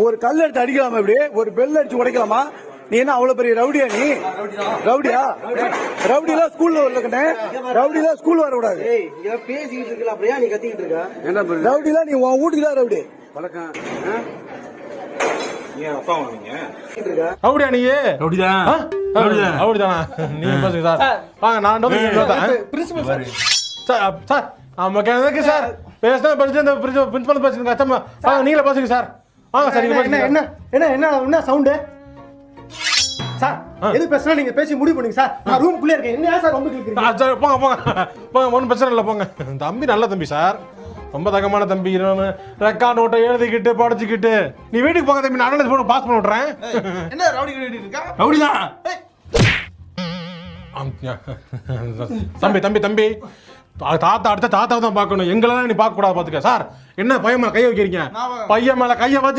ஒரு கல் எடுத்து அடிக்கலாமா? இப்படி ஒரு பெல் அடிச்சு உடைக்கலாமா? நீ என்ன அவ்வளவு பெரிய ரவுடியா? நீ ரவுடியா? ரவுடிலாம் ஸ்கூல்ல வரல. ரவுடிலாம் ஸ்கூல் வரக்கூடாது. பேசிக்கிட்டு இருக்கல, அப்படியா நீ கத்திக்கிட்டு இருக்க? ரவுடிலாம் நீ உன் வீட்டுக்கு தான் ரவுடி. ரவுடியா நீ? ரவுடிதானா? நீங்க பேசுங்க சார். வாங்க நான் பிரின்சிபல் சார். ஆமா எனக்கு சார் பேசினா பிரின்சிபல் பேசுங்க. கஷ்டமா வாங்க நீங்களே பேசுங்க சார். வாங்க சார். என்ன சவுண்டு சார்? எது பேசுனா நீங்க பேசி முடிவு பண்ணுங்க சார். நான் ரூம்குள்ளே இருக்கேன். என்ன சார் ரொம்ப கேக்குறீங்க? சார் போங்க ஒன்றும் பிரச்சனை இல்லை போங்க. தம்பி நல்ல தம்பி சார், ரொம்ப தகமான தம்பி. ரெக்கார்ட் நோட்டை எழுதிக்கிட்டு படிச்சுக்கிட்டு நீ வீட்டுக்கு போங்க தம்பி. நான் போட்டு பாஸ் பண்ண விட்றேன். என்ன ரவுடி இருக்கா? ரவுடிதான் தம்பி. தாத்தா அடுத்த தாத்தா தான் பார்க்கணும். எங்களெல்லாம் நீ பார்க்க கூடாது. பாத்துக்க சார். என்ன பையன் மேல கைய வைக்கிறீங்க? பையன் மேல கைய வச்சு